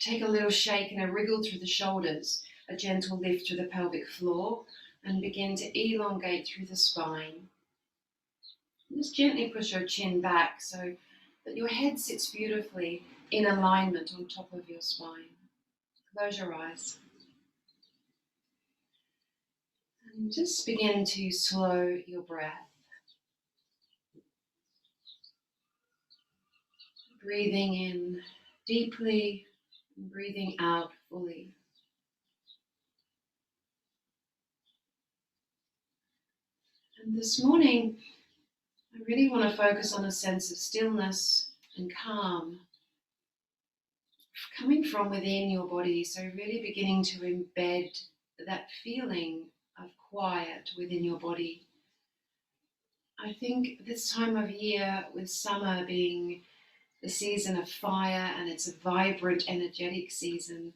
take a little shake and a wriggle through the shoulders, a gentle lift through the pelvic floor, and begin to elongate through the spine. Just gently push your chin back so that your head sits beautifully in alignment on top of your spine. Close your eyes. And just begin to slow your breath. Breathing in deeply and breathing out fully. And this morning, I really want to focus on a sense of stillness and calm coming from within your body. So really beginning to embed that feeling of quiet within your body. I think this time of year, with summer being the season of fire and it's a vibrant, energetic season,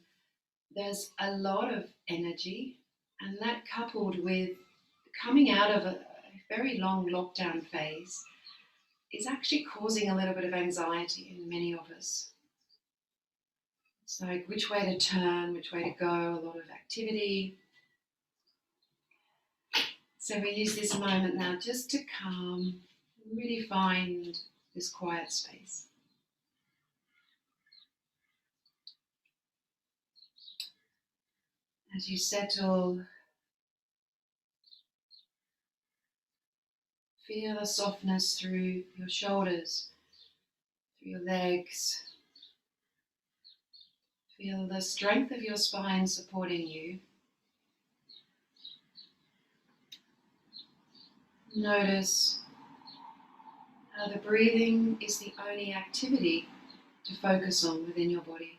there's a lot of energy, and that coupled with coming out of a very long lockdown phase is actually causing a little bit of anxiety in many of us. It's like which way to turn, which way to go, a lot of activity. So we use this moment now just to calm, really find this quiet space. As you settle, feel the softness through your shoulders, through your legs. Feel the strength of your spine supporting you. Notice how the breathing is the only activity to focus on within your body.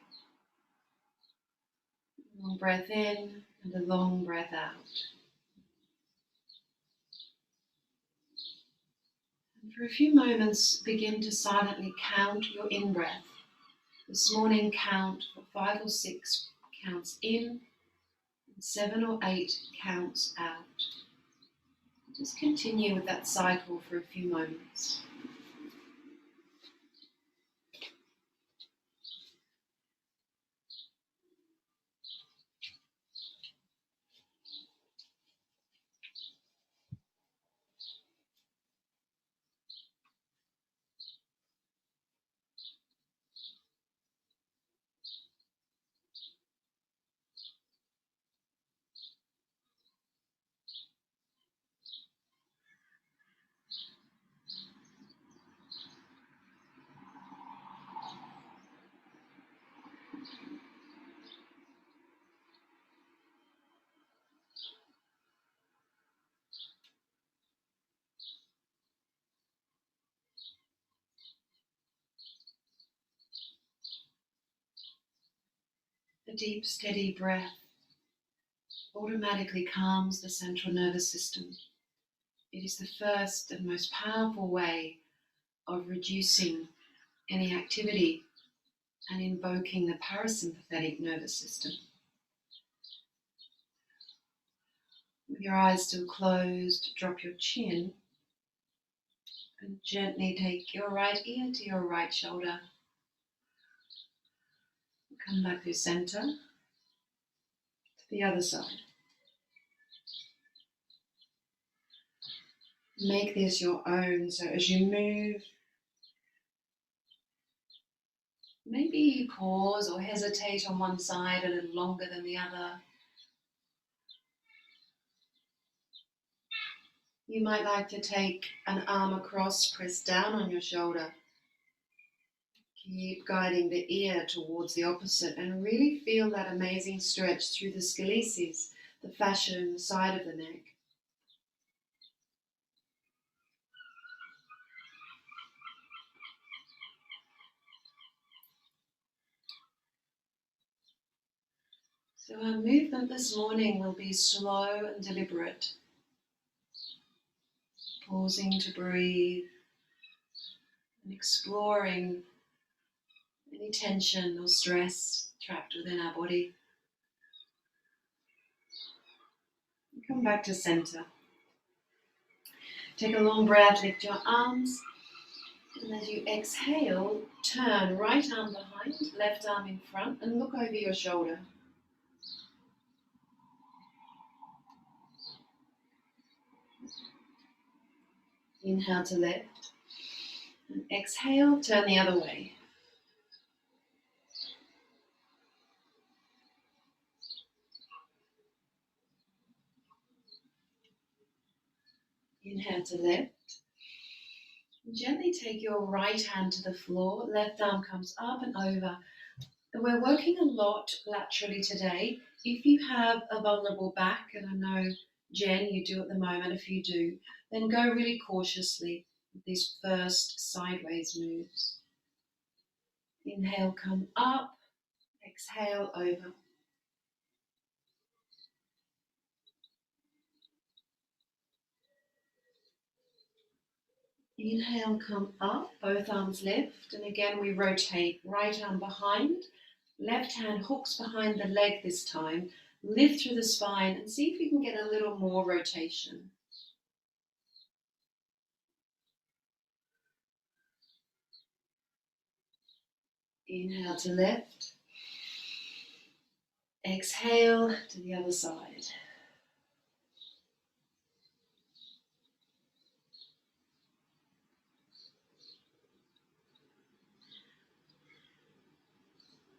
A long breath in and a long breath out. And for a few moments, begin to silently count your in-breath. This morning, count for 5 or 6 counts in and 7 or 8 counts out. Just continue with that cycle for a few moments. A deep, steady breath automatically calms the central nervous system. It is the first and most powerful way of reducing any activity and invoking the parasympathetic nervous system. With your eyes still closed, drop your chin and gently take your right ear to your right shoulder. Come back through center to the other side. Make this your own, so as you move, maybe pause or hesitate on one side a little longer than the other. You might like to take an arm across, press down on your shoulder. Keep guiding the ear towards the opposite and really feel that amazing stretch through the scaleses, the fascia in the side of the neck. So our movement this morning will be slow and deliberate, pausing to breathe and exploring any tension or stress trapped within our body. Come back to center. Take a long breath, lift your arms, And as you exhale, turn right arm behind, left arm in front, and look over your shoulder. Inhale to lift. And exhale, turn the other way. Inhale to lift. Gently take your right hand to the floor, left arm comes up and over. We're working a lot laterally today. If you have a vulnerable back, and I know, Jen, you do at the moment, if you do, then go really cautiously with these first sideways moves. Inhale, come up, exhale, over. Inhale, come up, both arms lift, and again we rotate, right arm behind, left hand hooks behind the leg this time, lift through the spine and see if you can get a little more rotation. Inhale to lift, exhale to the other side.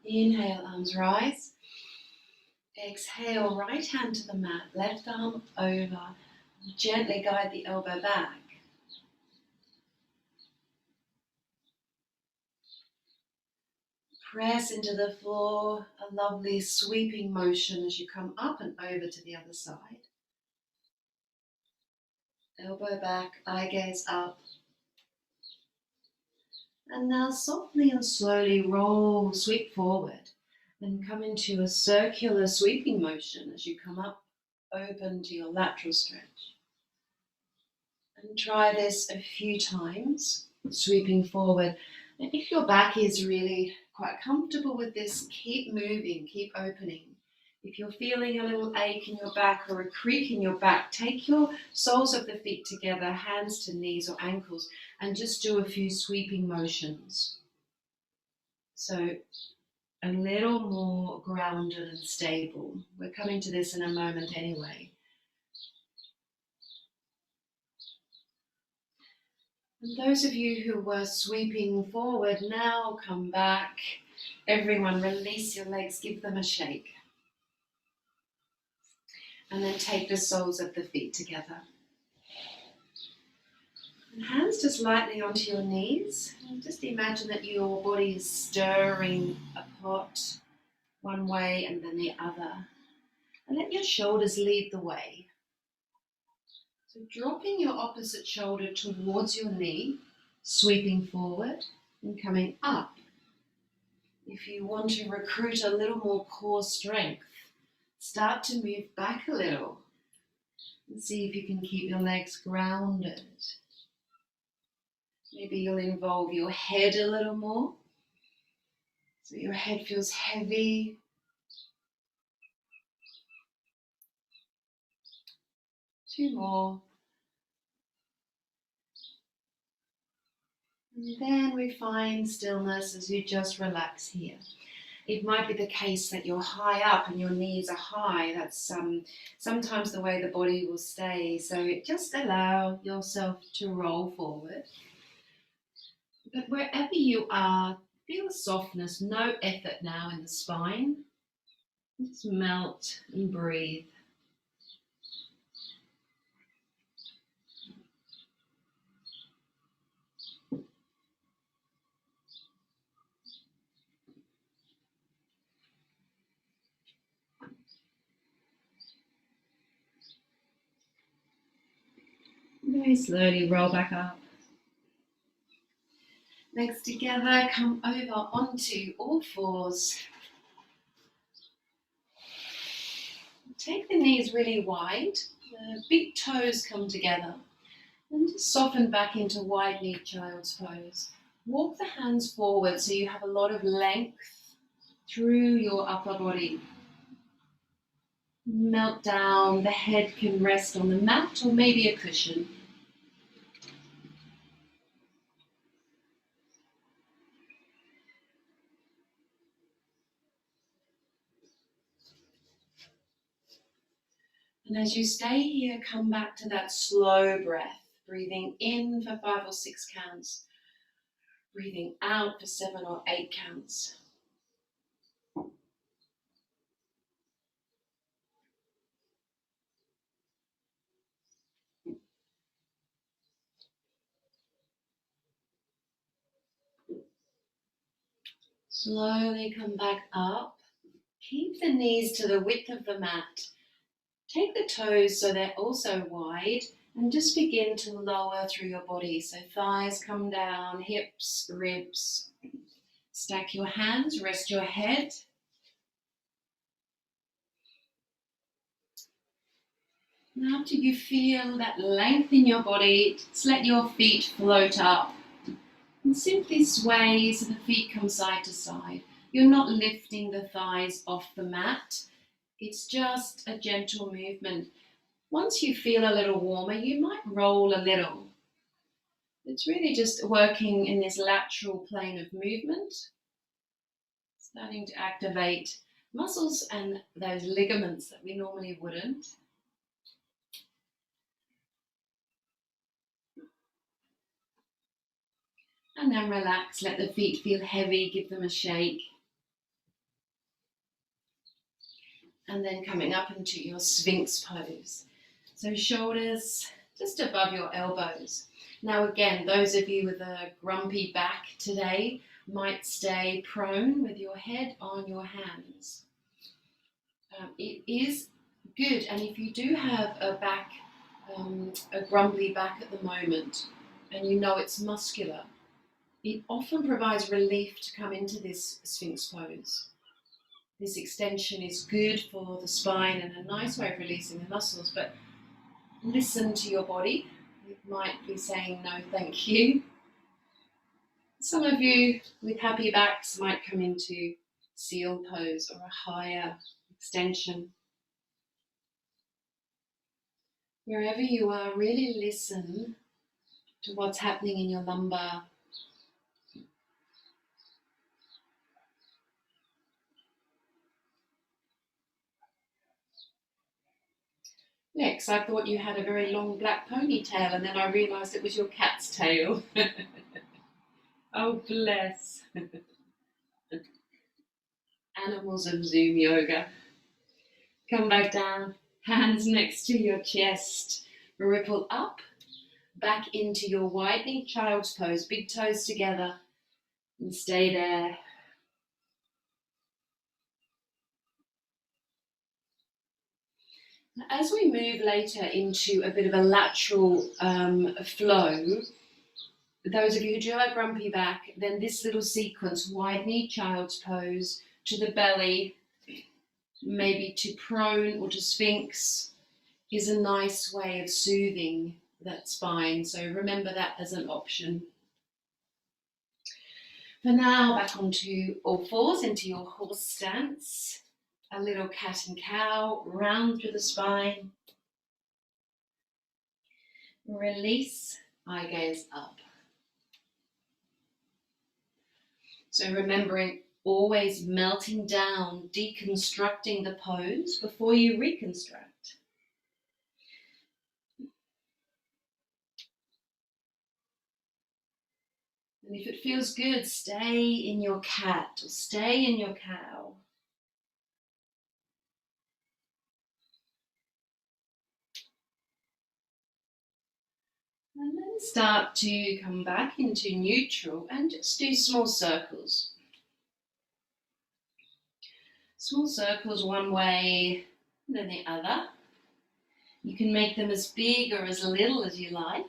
Inhale, arms rise. Exhale, right hand to the mat, left arm over. Gently guide the elbow back. Press into the floor, a lovely sweeping motion as you come up and over to the other side. Elbow back, eye gaze up. And now softly and slowly roll, sweep forward and come into a circular sweeping motion as you come up, open to your lateral stretch. And try this a few times, sweeping forward. And if your back is really quite comfortable with this, keep moving, keep opening. If you're feeling a little ache in your back or a creak in your back, take your soles of the feet together, hands to knees or ankles, and just do a few sweeping motions. So a little more grounded and stable. We're coming to this in a moment anyway. And those of you who were sweeping forward, now come back. Everyone release your legs, give them a shake. And then take the soles of the feet together. And hands just lightly onto your knees. And just imagine that your body is stirring a pot one way and then the other. And let your shoulders lead the way. So dropping your opposite shoulder towards your knee, sweeping forward and coming up. If you want to recruit a little more core strength, start to move back a little and see if you can keep your legs grounded. Maybe you'll involve your head a little more, so your head feels heavy. Two more. And then we find stillness as you just relax here. It might be the case that you're high up and your knees are high. That's sometimes the way the body will stay. So just allow yourself to roll forward. But wherever you are, feel softness, no effort now in the spine. Just melt and breathe. Very slowly roll back up. Legs together, come over onto all fours. Take the knees really wide, the big toes come together. And just soften back into wide knee child's pose. Walk the hands forward so you have a lot of length through your upper body. Melt down, the head can rest on the mat or maybe a cushion. And as you stay here, come back to that slow breath, breathing in for 5 or 6 counts, breathing out for 7 or 8 counts. Slowly come back up. Keep the knees to the width of the mat. Take the toes so they're also wide and just begin to lower through your body. So thighs come down, hips, ribs. Stack your hands, rest your head. Now after you feel that length in your body, just let your feet float up and simply sway so the feet come side to side. You're not lifting the thighs off the mat. It's just a gentle movement. Once you feel a little warmer, you might roll a little. It's really just working in this lateral plane of movement, starting to activate muscles and those ligaments that we normally wouldn't. And then relax, let the feet feel heavy, give them a shake. And then coming up into your Sphinx pose. So shoulders just above your elbows. Now again, those of you with a grumpy back today might stay prone with your head on your hands. It is good, and if you do have a grumbly back at the moment, and you know it's muscular, it often provides relief to come into this Sphinx pose. This extension is good for the spine and a nice way of releasing the muscles, but listen to your body. It might be saying no thank you. Some of you with happy backs might come into seal pose or a higher extension. Wherever you are, really listen to what's happening in your lumbar. Next, I thought you had a very long black ponytail, and then I realised it was your cat's tail. Oh, bless. Animals of Zoom yoga. Come back down, hands next to your chest. Ripple up, back into your widening child's pose, big toes together, and stay there. As we move later into a bit of a lateral flow, those of you who do have a grumpy back, then this little sequence, wide knee child's pose, to the belly, maybe to prone or to Sphinx, is a nice way of soothing that spine. So remember that as an option. For now, back onto all fours into your horse stance. A little cat and cow, round through the spine. Release, eye gaze up. So remembering always melting down, deconstructing the pose before you reconstruct. And if it feels good, stay in your cat or stay in your cow. And then start to come back into neutral and just do small circles. Small circles one way, then the other. You can make them as big or as little as you like.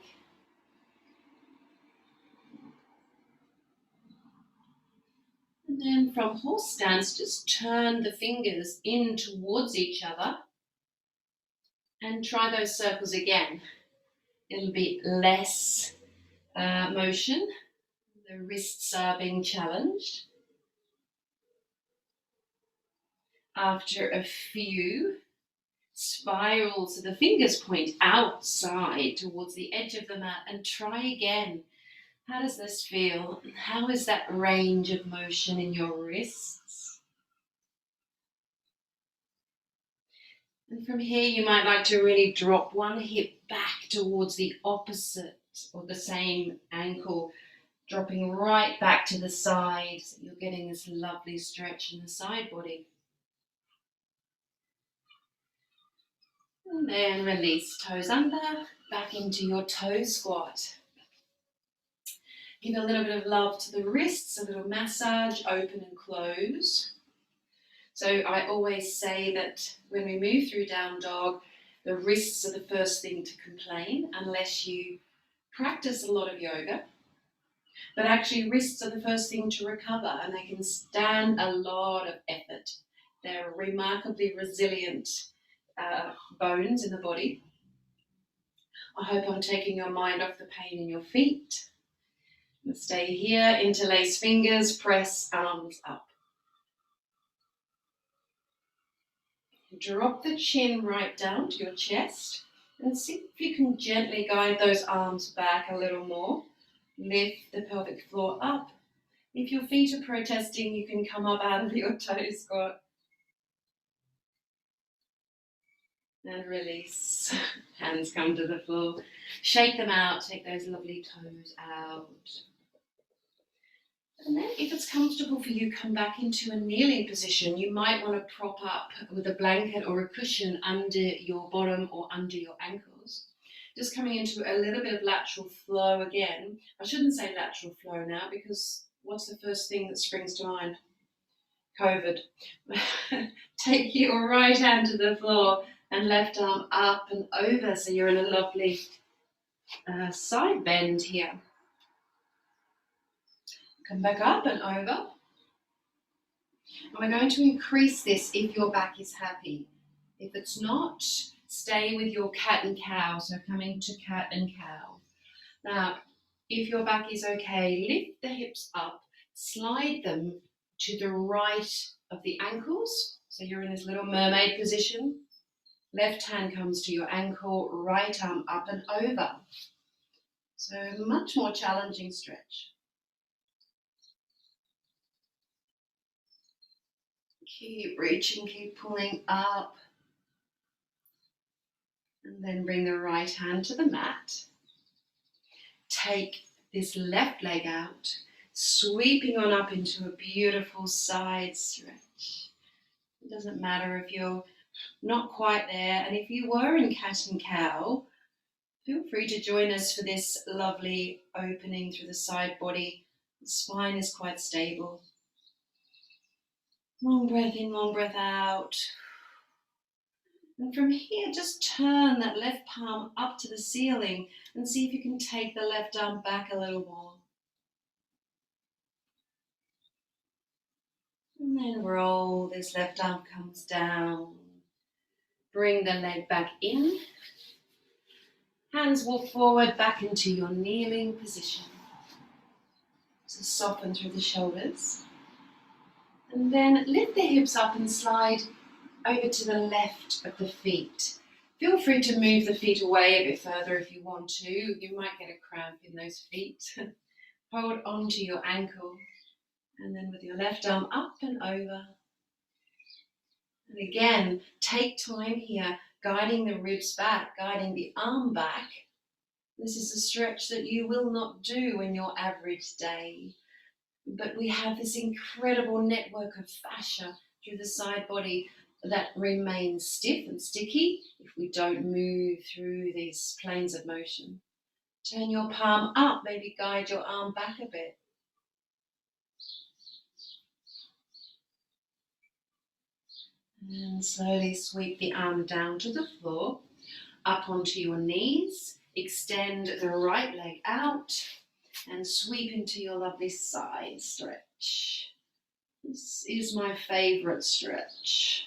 And then from horse stance, just turn the fingers in towards each other and try those circles again. It'll be less motion. The wrists are being challenged. After a few, spiral so the fingers point outside towards the edge of the mat and try again. How does this feel? How is that range of motion in your wrists? And from here, you might like to really drop one hip back towards the opposite or the same ankle, dropping right back to the side. So you're getting this lovely stretch in the side body. And then release toes under, back into your toe squat. Give a little bit of love to the wrists, a little massage, open and close. So I always say that when we move through down dog, the wrists are the first thing to complain unless you practice a lot of yoga. But actually wrists are the first thing to recover, and they can stand a lot of effort. They're remarkably resilient bones in the body. I hope I'm taking your mind off the pain in your feet. Stay here, interlace fingers, press arms up. Drop the chin right down to your chest and see if you can gently guide those arms back a little more. Lift the pelvic floor up. If your feet are protesting, you can come up out of your toe squat. And release. Hands come to the floor. Shake them out. Take those lovely toes out. And then if it's comfortable for you, come back into a kneeling position. You might want to prop up with a blanket or a cushion under your bottom or under your ankles. Just coming into a little bit of lateral flow again. I shouldn't say lateral flow now, because what's the first thing that springs to mind? COVID. Take your right hand to the floor and left arm up and over, so you're in a lovely side bend here. Come back up and over. And we're going to increase this if your back is happy. If it's not, stay with your cat and cow. So coming to cat and cow. Now, if your back is okay, lift the hips up, slide them to the right of the ankles. So you're in this little mermaid position. Left hand comes to your ankle, right arm up and over. So much more challenging stretch. Keep reaching, keep pulling up. And then bring the right hand to the mat. Take this left leg out, sweeping on up into a beautiful side stretch. It doesn't matter if you're not quite there. And if you were in cat and cow, feel free to join us for this lovely opening through the side body. The spine is quite stable. Long breath in, long breath out. And from here, just turn that left palm up to the ceiling and see if you can take the left arm back a little more. And then roll, this left arm comes down. Bring the leg back in. Hands walk forward back into your kneeling position. So soften through the shoulders. And then lift the hips up and slide over to the left of the feet. Feel free to move the feet away a bit further if you want to. You might get a cramp in those feet. Hold onto your ankle. And then with your left arm up and over. And again, take time here, guiding the ribs back, guiding the arm back. This is a stretch that you will not do in your average day. But we have this incredible network of fascia through the side body that remains stiff and sticky if we don't move through these planes of motion. Turn your palm up, maybe guide your arm back a bit. And slowly sweep the arm down to the floor, up onto your knees. Extend the right leg out and sweep into your lovely side stretch. This is my favorite stretch.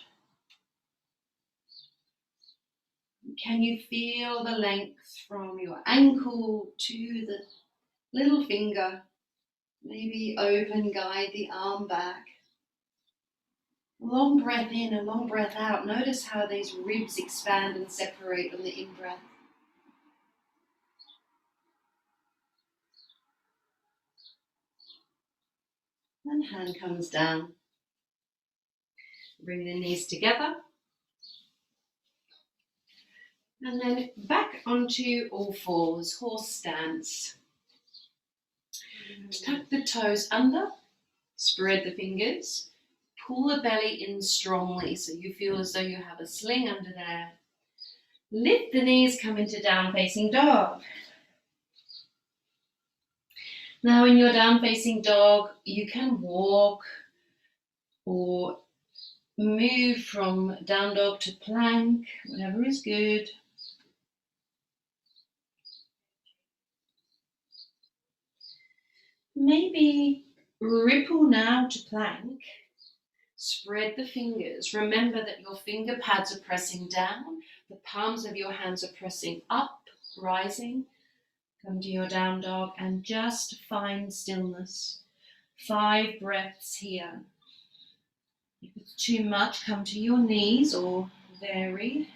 Can you feel the length from your ankle to the little finger? Maybe open, guide the arm back. Long breath in and long breath out. Notice how these ribs expand and separate on the in-breath. And hand comes down. Bring the knees together. And then back onto all fours, horse stance. Tuck the toes under, spread the fingers, pull the belly in strongly so you feel as though you have a sling under there. Lift the knees, come into down facing dog. Now in your down facing dog, you can walk or move from down dog to plank, whatever is good. Maybe ripple now to plank. Spread the fingers. Remember that your finger pads are pressing down. The palms of your hands are pressing up, rising. Come to your down dog and just find stillness. 5 breaths here. If it's too much, come to your knees or vary.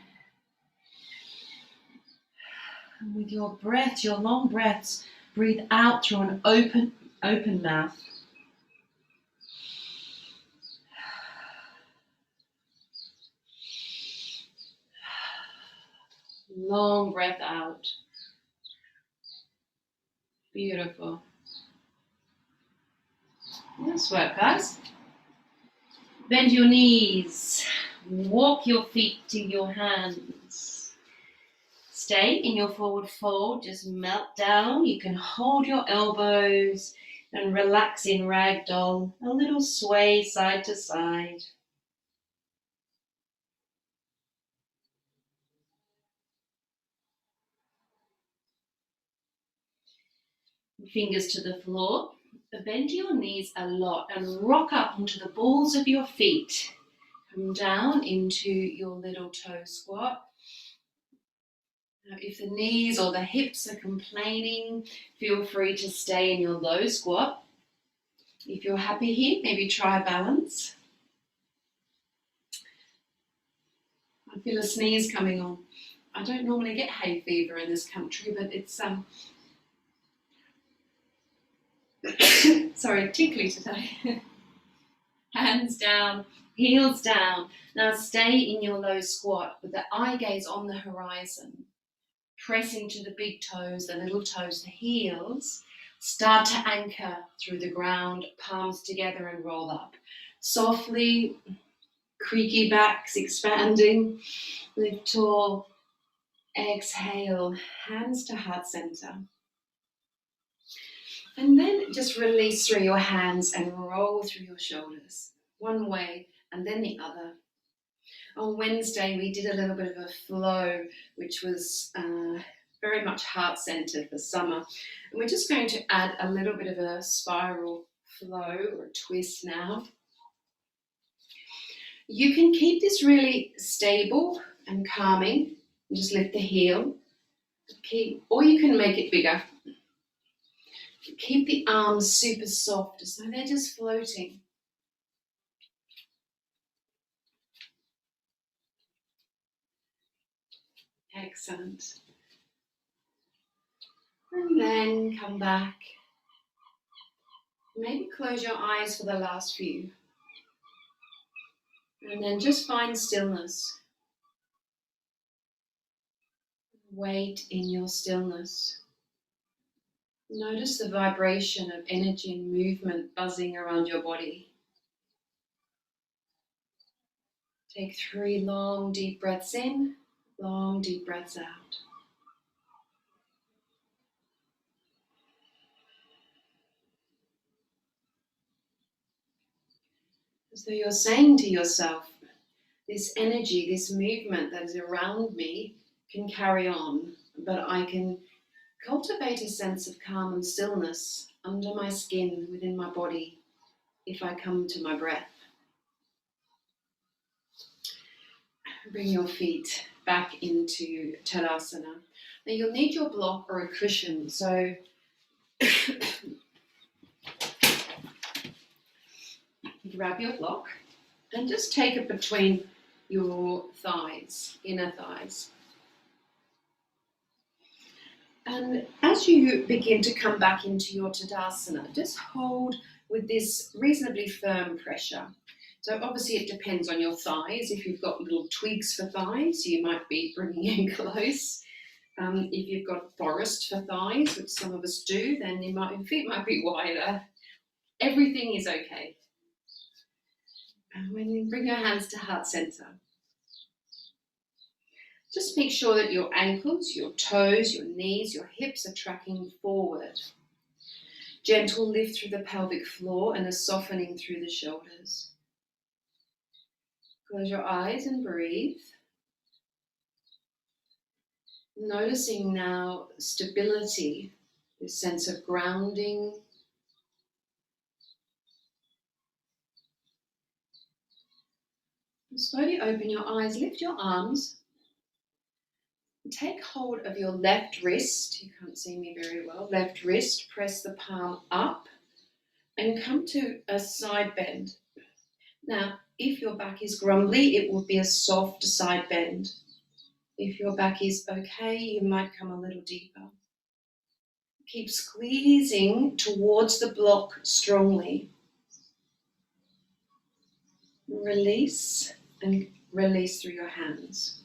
And with your breath, your long breaths, breathe out through an open mouth. Long breath out. Beautiful. Nice work, guys. Bend your knees. Walk your feet to your hands. Stay in your forward fold. Just melt down. You can hold your elbows and relax in ragdoll. A little sway side to side. Fingers to the floor. Bend your knees a lot and rock up onto the balls of your feet. Come down into your little toe squat. Now, if the knees or the hips are complaining, feel free to stay in your low squat. If you're happy here, maybe try balance. I feel a sneeze coming on. I don't normally get hay fever in this country, but it's sorry, tickly today. Hands down, heels down. Now stay in your low squat with the eye gaze on the horizon. Pressing to the big toes, the little toes, the heels. Start to anchor through the ground, palms together and roll up. Softly, creaky backs expanding. Lift tall. Exhale, hands to heart center. And then just release through your hands and roll through your shoulders. One way and then the other. On Wednesday, we did a little bit of a flow, which was very much heart-centered for summer. And we're just going to add a little bit of a spiral flow or a twist now. You can keep this really stable and calming. You just lift the heel. Or you can make it bigger. Keep the arms super soft, so they're just floating. Excellent. And then come back. Maybe close your eyes for the last few. And then just find stillness. Wait in your stillness. Notice the vibration of energy and movement buzzing around your body. Take 3 long, deep breaths in, long, deep breaths out. As though you're saying to yourself, this energy, this movement that is around me can carry on, but I can cultivate a sense of calm and stillness under my skin, within my body, if I come to my breath. Bring your feet back into Tadasana. Now you'll need your block or a cushion, so grab your block and just take it between your thighs, inner thighs. And as you begin to come back into your Tadasana, just hold with this reasonably firm pressure. So obviously it depends on your thighs. If you've got little twigs for thighs, you might be bringing in close. If you've got forest for thighs, which some of us do, then your feet might be wider. Everything is okay. And when you bring your hands to heart center, just make sure that your ankles, your toes, your knees, your hips are tracking forward. Gentle lift through the pelvic floor and a softening through the shoulders. Close your eyes and breathe. Noticing now stability, this sense of grounding. And slowly open your eyes, lift your arms. Take hold of your left wrist. You can't see me very well. Left wrist, press the palm up and come to a side bend. Now, if your back is grumbly, it will be a soft side bend. If your back is okay, you might come a little deeper. Keep squeezing towards the block strongly. Release and release through your hands.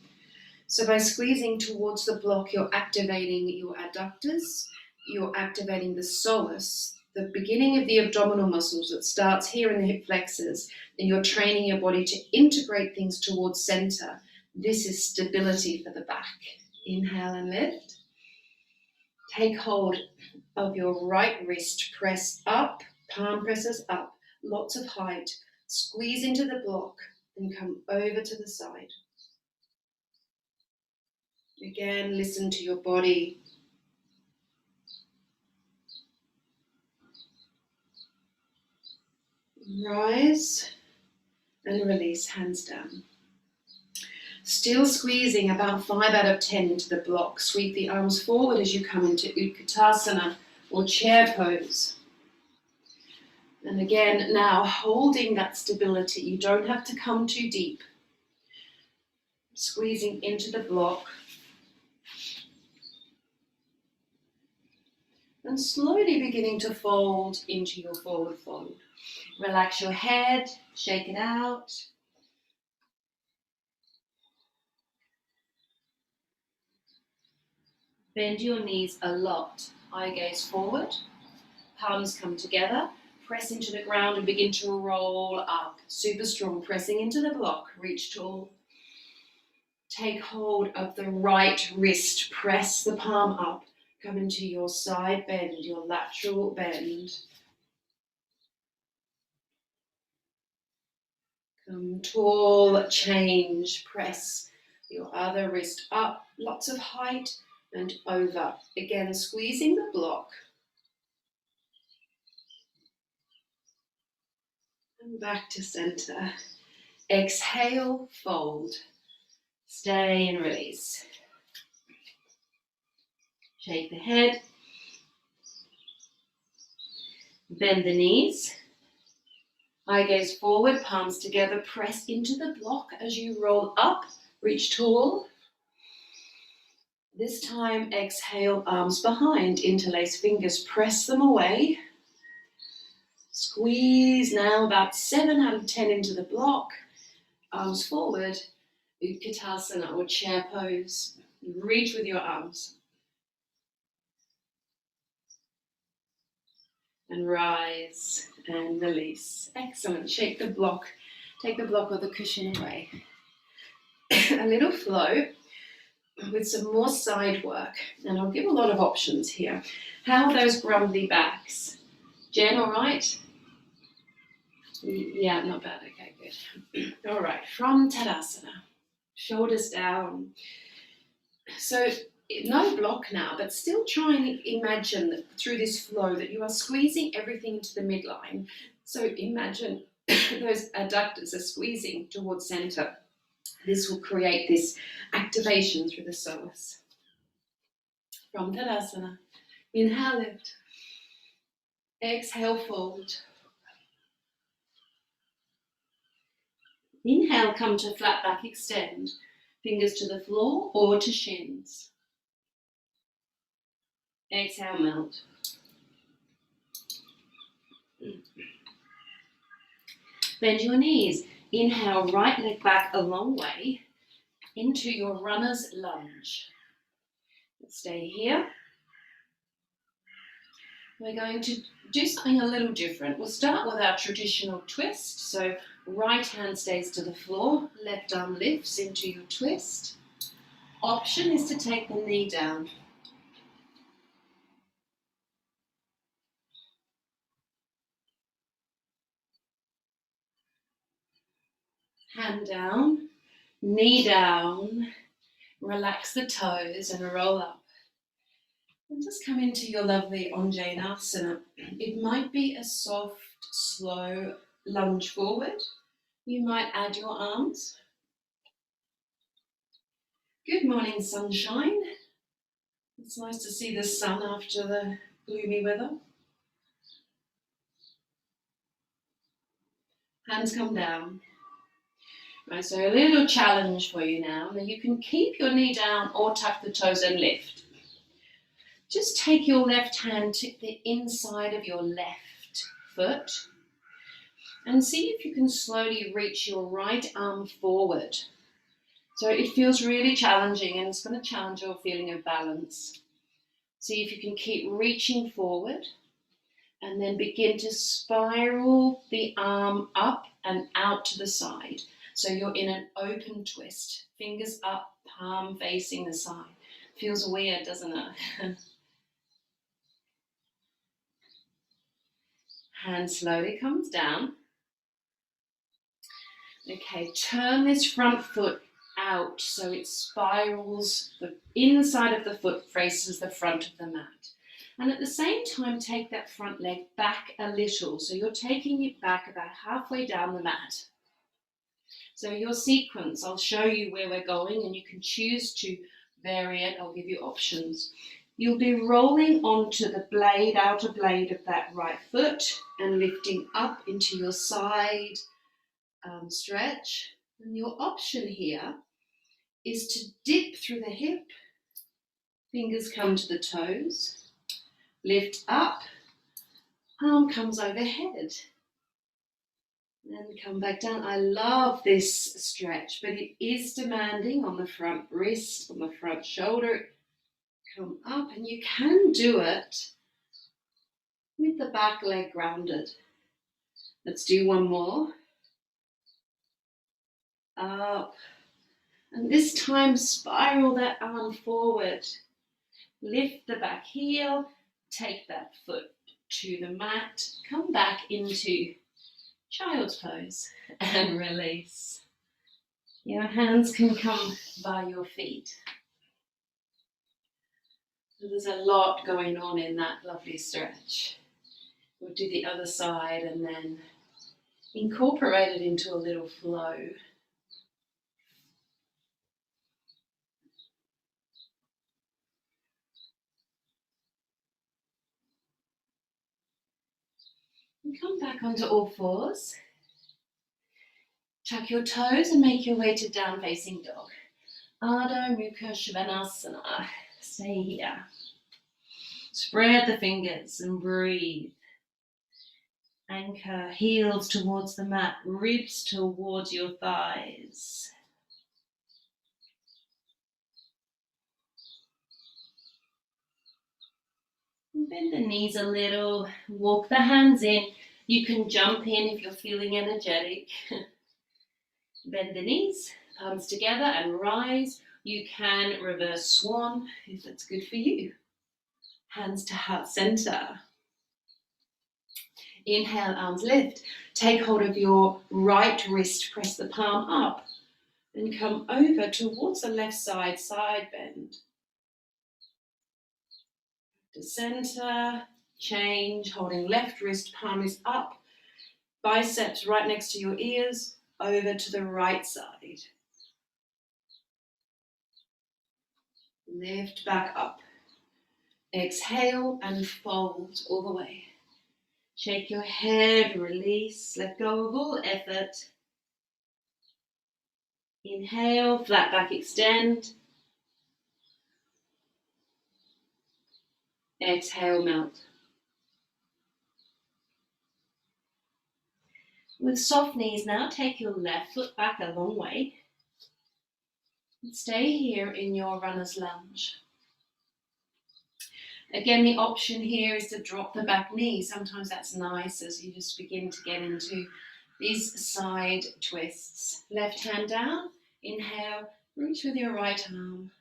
So by squeezing towards the block, you're activating your adductors, you're activating the psoas, the beginning of the abdominal muscles that starts here in the hip flexors, and you're training your body to integrate things towards center. This is stability for the back. Inhale and lift. Take hold of your right wrist, press up, palm presses up, lots of height. Squeeze into the block and come over to the side. Again, listen to your body. Rise and release, hands down. Still squeezing about 5 out of 10 into the block. Sweep the arms forward as you come into Utkatasana or chair pose. And again, now holding that stability. You don't have to come too deep. Squeezing into the block. And slowly beginning to fold into your forward fold. Relax your head, shake it out. Bend your knees a lot. Eye gaze forward. Palms come together. Press into the ground and begin to roll up. Super strong, pressing into the block. Reach tall. Take hold of the right wrist. Press the palm up. Come into your side bend, your lateral bend. Come tall, change. Press your other wrist up. Lots of height and over. Again, squeezing the block. And back to center. Exhale, fold. Stay and release. Shake the head. Bend the knees. Eye gaze forward, palms together. Press into the block as you roll up. Reach tall. This time, exhale, arms behind. Interlace fingers, press them away. Squeeze now about 7 out of 10 into the block. Arms forward. Utkatasana or chair pose. Reach with your arms. And rise and release. Excellent. Shake the block. Take the block or the cushion away. A little flow with some more side work. And I'll give a lot of options here. How are those grumbly backs? Jen, all right? Yeah, not bad. Okay, good. All right, from Tadasana. Shoulders down. So no block now, but still try and imagine that through this flow that you are squeezing everything into the midline. So imagine those adductors are squeezing towards center. This will create this activation through the psoas. From Tadasana, inhale, lift. Exhale, fold. Inhale, come to flat back extend. Fingers to the floor or to shins. Exhale, melt. Bend your knees. Inhale, right leg back a long way into your runner's lunge. Stay here. We're going to do something a little different. We'll start with our traditional twist. So right hand stays to the floor, left arm lifts into your twist. Option is to take the knee down. Hand down, knee down, relax the toes and roll up. And just come into your lovely Anjaneyasana. It might be a soft, slow lunge forward. You might add your arms. Good morning, sunshine. It's nice to see the sun after the gloomy weather. Hands come down. Right, so a little challenge for you now. Now you can keep your knee down or tuck the toes and lift. Just take your left hand to the inside of your left foot and see if you can slowly reach your right arm forward. So it feels really challenging and it's going to challenge your feeling of balance. See if you can keep reaching forward and then begin to spiral the arm up and out to the side. So you're in an open twist, fingers up, palm facing the side. Feels weird, doesn't it? Hand slowly comes down. Okay, turn this front foot out so it spirals, the inside of the foot faces the front of the mat. And at the same time, take that front leg back a little. So you're taking it back about halfway down the mat. So your sequence, I'll show you where we're going and you can choose to vary it. I'll give you options. You'll be rolling onto the blade, outer blade of that right foot and lifting up into your side stretch. And your option here is to dip through the hip, fingers come to the toes, lift up, arm comes overhead, and come back down. I love this stretch, but it is demanding on the front wrist, on the front shoulder. Come up, and you can do it with the back leg grounded. Let's do one more. Up. And this time, spiral that arm forward. Lift the back heel, take that foot to the mat, come back into child's pose and release. Your hands can come by your feet. So there's a lot going on in that lovely stretch. We'll do the other side and then incorporate it into a little flow. And come back onto all fours. Tuck your toes and make your way to down facing dog. Ardha Mukha Svanasana. Stay here. Spread the fingers and breathe. Anchor heels towards the mat, ribs towards your thighs. Bend the knees a little, walk the hands in. You can jump in if you're feeling energetic. Bend the knees, palms together and rise. You can reverse swan if that's good for you. Hands to heart center. Inhale, arms lift. Take hold of your right wrist, press the palm up and come over towards the left side, side bend. To center, change, holding left wrist, palm is up, biceps right next to your ears, over to the right side. Lift back up. Exhale and fold all the way. Shake your head, release, let go of all effort. Inhale, flat back extend. Exhale, melt. With soft knees now, take your left foot back a long way. And stay here in your runner's lunge. Again, the option here is to drop the back knee. Sometimes that's nice as you just begin to get into these side twists. Left hand down, inhale, reach with your right arm.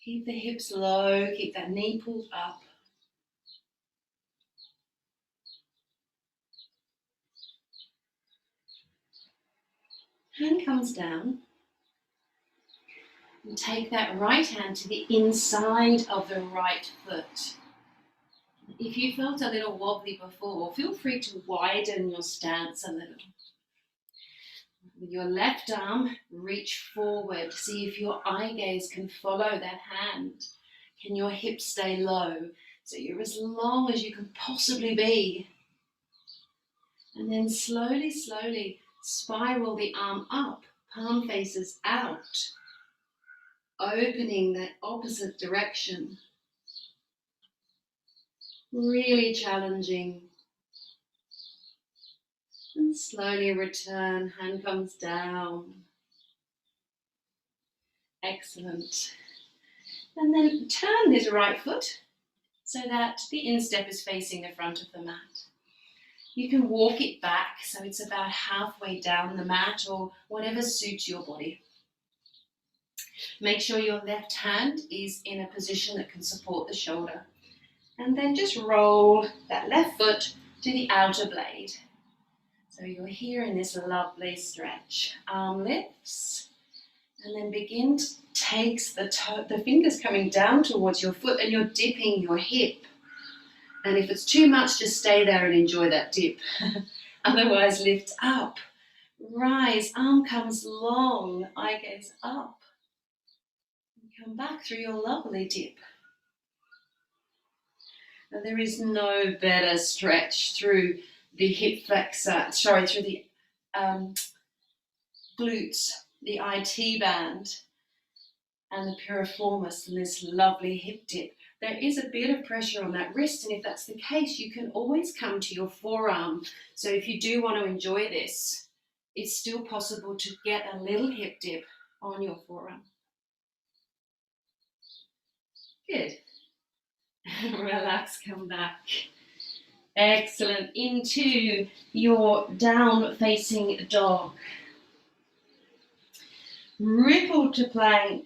Keep the hips low, keep that knee pulled up. Hand comes down. And take that right hand to the inside of the right foot. If you felt a little wobbly before, feel free to widen your stance a little. With your left arm, reach forward. See if your eye gaze can follow that hand. Can your hips stay low? So you're as long as you can possibly be. And then slowly, slowly spiral the arm up, palm faces out. Opening that opposite direction. Really challenging. And slowly return, hand comes down. Excellent. And then turn this right foot so that the instep is facing the front of the mat. You can walk it back so it's about halfway down the mat or whatever suits your body. Make sure your left hand is in a position that can support the shoulder. And then just roll that left foot to the outer blade. So you're here in this lovely stretch. Arm lifts. And then begin to take the fingers coming down towards your foot and you're dipping your hip. And if it's too much, just stay there and enjoy that dip. Otherwise, lift up. Rise. Arm comes long. Eye gaze up. Come back through your lovely dip. Now, there is no better stretch through the hip flexor, through the glutes, the IT band, and the piriformis than this lovely hip dip. There is a bit of pressure on that wrist, and if that's the case, you can always come to your forearm. So if you do want to enjoy this, it's still possible to get a little hip dip on your forearm. Good. Relax, come back. Excellent. Into your down-facing dog. Ripple to plank.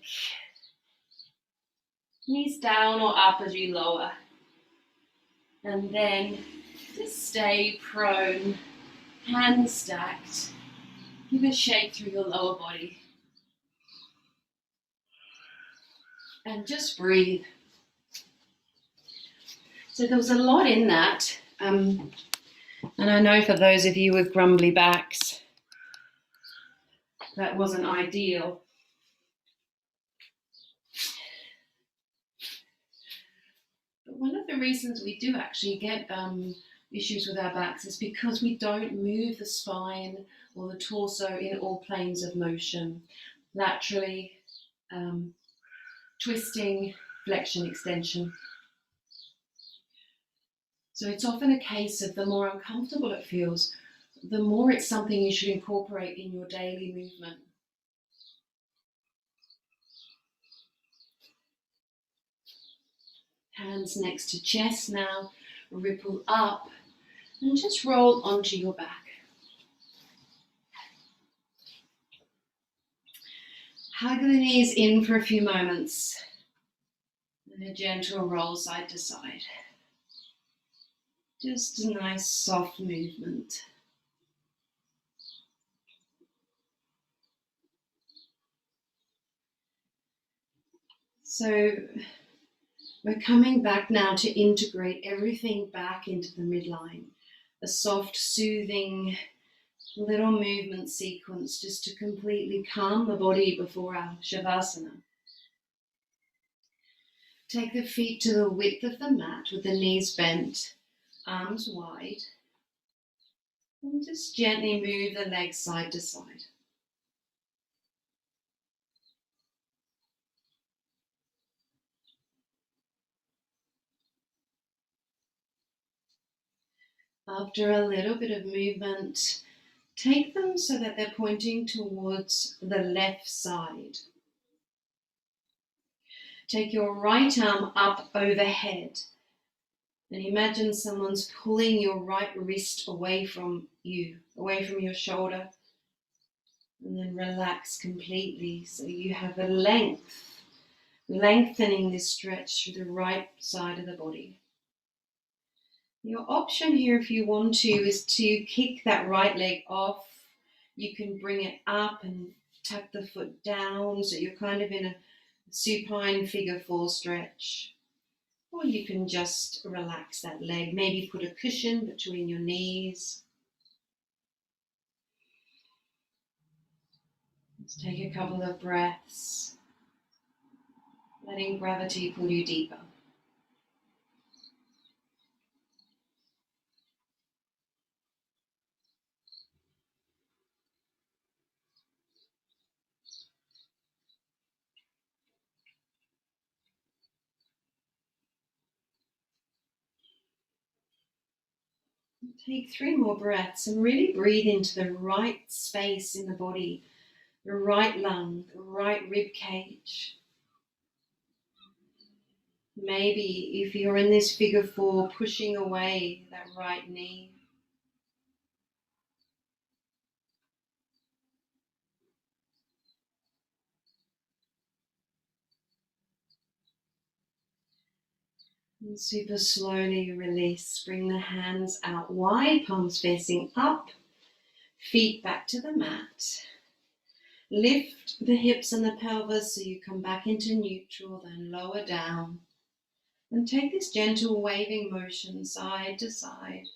Knees down or up as you lower. And then just stay prone, hands stacked. Give a shake through your lower body. And just breathe. So there was a lot in that. And I know for those of you with grumbly backs, that wasn't ideal. But one of the reasons we do actually get issues with our backs is because we don't move the spine or the torso in all planes of motion. Laterally, twisting, flexion, extension. So it's often a case of the more uncomfortable it feels, the more it's something you should incorporate in your daily movement. Hands next to chest now, ripple up and just roll onto your back. Hug the knees in for a few moments and a gentle roll side to side. Just a nice soft movement. So we're coming back now to integrate everything back into the midline. A soft, soothing little movement sequence just to completely calm the body before our Shavasana. Take the feet to the width of the mat with the knees bent, arms wide. And just gently move the legs side to side. After a little bit of movement, take them so that they're pointing towards the left side. Take your right arm up overhead and imagine someone's pulling your right wrist away from you, away from your shoulder. And then relax completely so you have a lengthening this stretch through the right side of the body. Your option here, if you want to, is to kick that right leg off. You can bring it up and tuck the foot down so you're kind of in a supine figure four stretch. Or you can just relax that leg, maybe put a cushion between your knees. Let's take a couple of breaths, letting gravity pull you deeper. Take 3 more breaths and really breathe into the right space in the body, the right lung, the right rib cage. Maybe if you're in this figure four, pushing away that right knee. And super slowly release. Bring the hands out wide, palms facing up, feet back to the mat. Lift the hips and the pelvis so you come back into neutral, then lower down. And take this gentle waving motion side to side.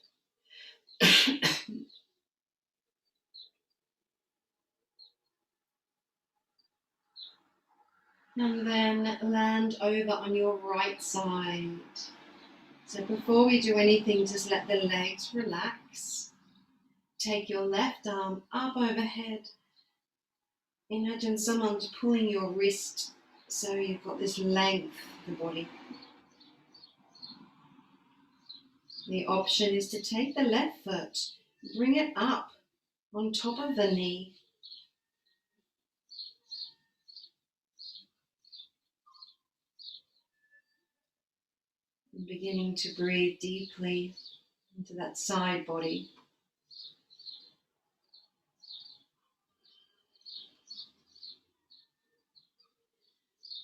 And then land over on your right side. So before we do anything, just let the legs relax. Take your left arm up overhead. Imagine someone's pulling your wrist so you've got this length of the body. The option is to take the left foot, bring it up on top of the knee. And beginning to breathe deeply into that side body.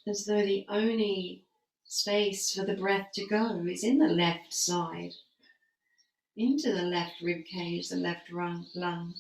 As though the only space for the breath to go is in the left side, into the left rib cage, the left lung.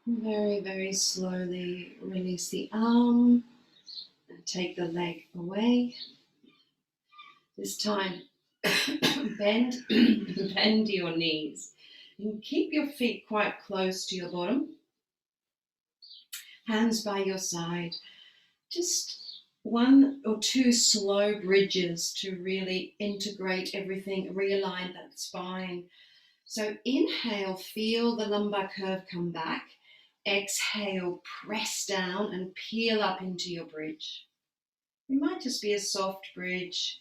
Very, very slowly release the arm and take the leg away. This time, bend your knees and keep your feet quite close to your bottom. Hands by your side. Just 1 or 2 slow bridges to really integrate everything, realign that spine. So inhale, feel the lumbar curve come back. Exhale, press down and peel up into your bridge. It might just be a soft bridge.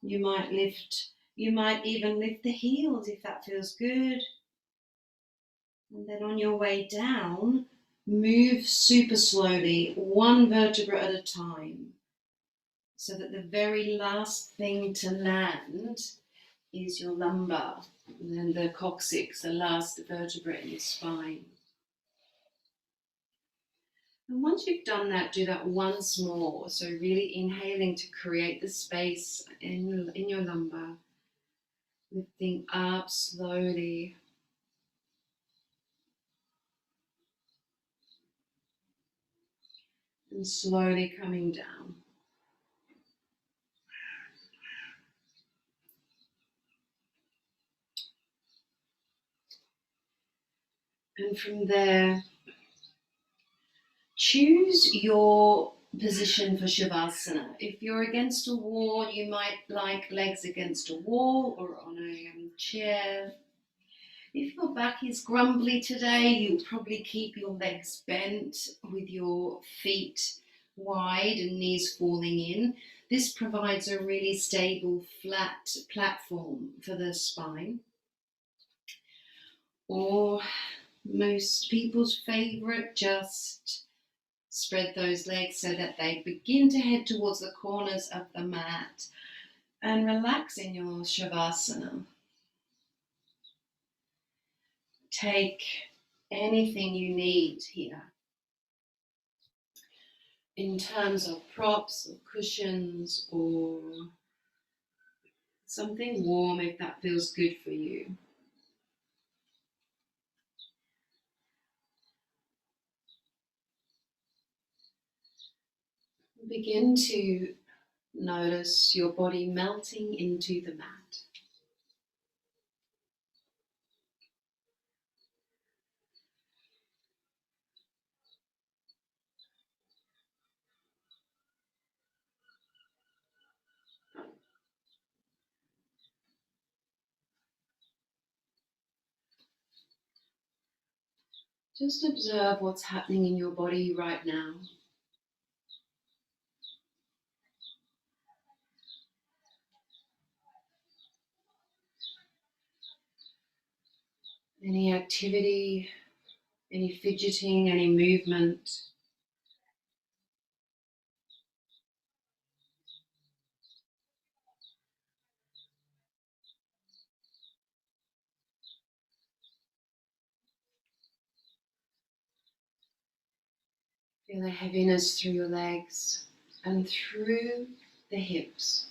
You might even lift the heels if that feels good. And then on your way down, move super slowly, 1 vertebra at a time. So that the very last thing to land is your lumbar. And then the coccyx, the last vertebra in your spine. And once you've done that, do that once more. So really inhaling to create the space in your lumbar. Lifting up slowly. And slowly coming down. And from there, choose your position for Shavasana. If you're against a wall, you might like legs against a wall or on a chair. If your back is grumbly today, you'll probably keep your legs bent with your feet wide and knees falling in. This provides a really stable, flat platform for the spine. Or most people's favorite, just spread those legs so that they begin to head towards the corners of the mat and relax in your Shavasana. Take anything you need here in terms of props or cushions or something warm if that feels good for you. Begin to notice your body melting into the mat. Just observe what's happening in your body right now. Any activity, any fidgeting, any movement. Feel the heaviness through your legs and through the hips,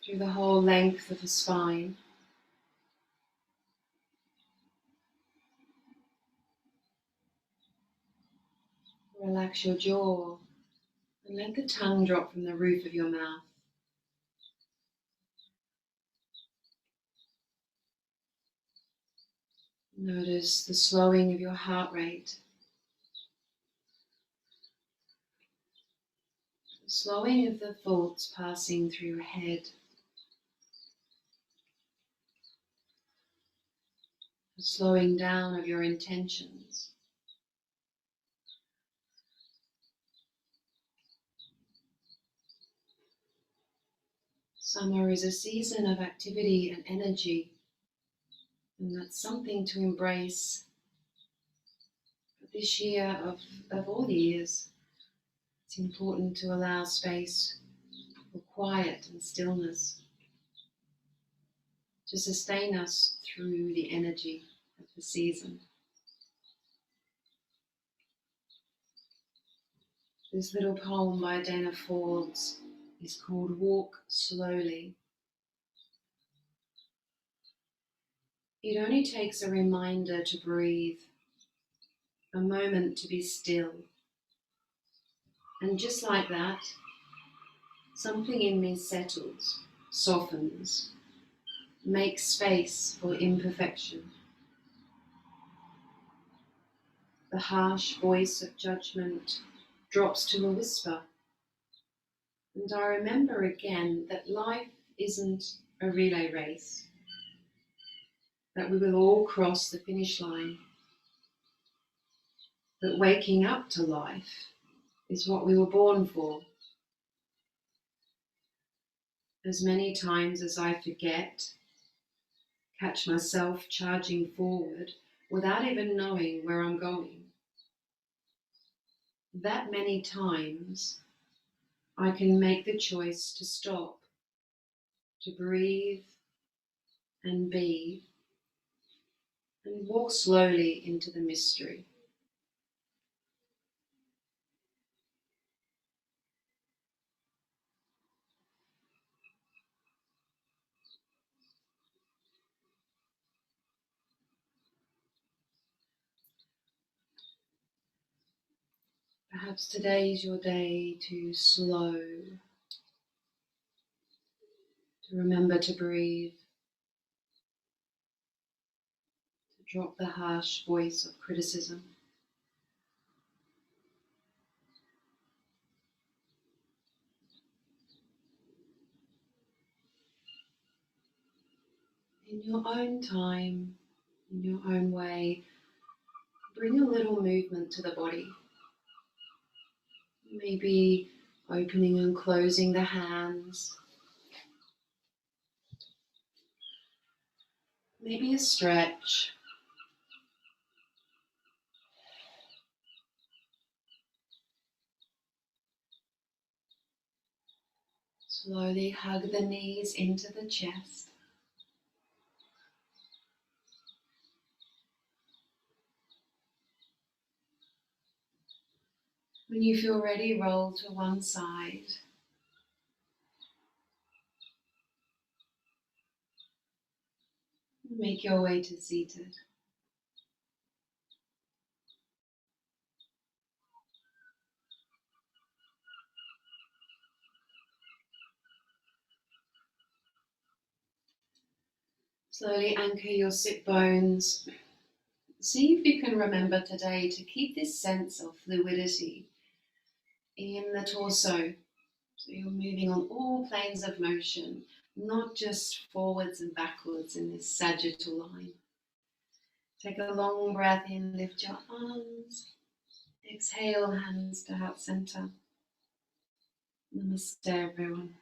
through the whole length of the spine. Relax your jaw and let the tongue drop from the roof of your mouth. Notice the slowing of your heart rate, the slowing of the thoughts passing through your head, the slowing down of your intentions. Summer is a season of activity and energy, and that's something to embrace. But this year, of all years, it's important to allow space for quiet and stillness to sustain us through the energy of the season. This little poem by Dana Forbes is called Walk Slowly. It only takes a reminder to breathe, a moment to be still. And just like that, something in me settles, softens, makes space for imperfection. The harsh voice of judgment drops to a whisper, and I remember again that life isn't a relay race, that we will all cross the finish line, that waking up to life is what we were born for. As many times as I forget, catch myself charging forward without even knowing where I'm going, that many times I can make the choice to stop, to breathe and be, and walk slowly into the mystery. Perhaps today is your day to slow, to remember to breathe, Drop the harsh voice of criticism. In your own time, in your own way, bring a little movement to the body. Maybe opening and closing the hands. Maybe a stretch. Slowly hug the knees into the chest. When you feel ready, roll to one side. Make your way to seated. Slowly anchor your sit bones. See if you can remember today to keep this sense of fluidity in the torso. So you're moving on all planes of motion, not just forwards and backwards in this sagittal line. Take a long breath in, lift your arms. Exhale, hands to heart center. Namaste, everyone.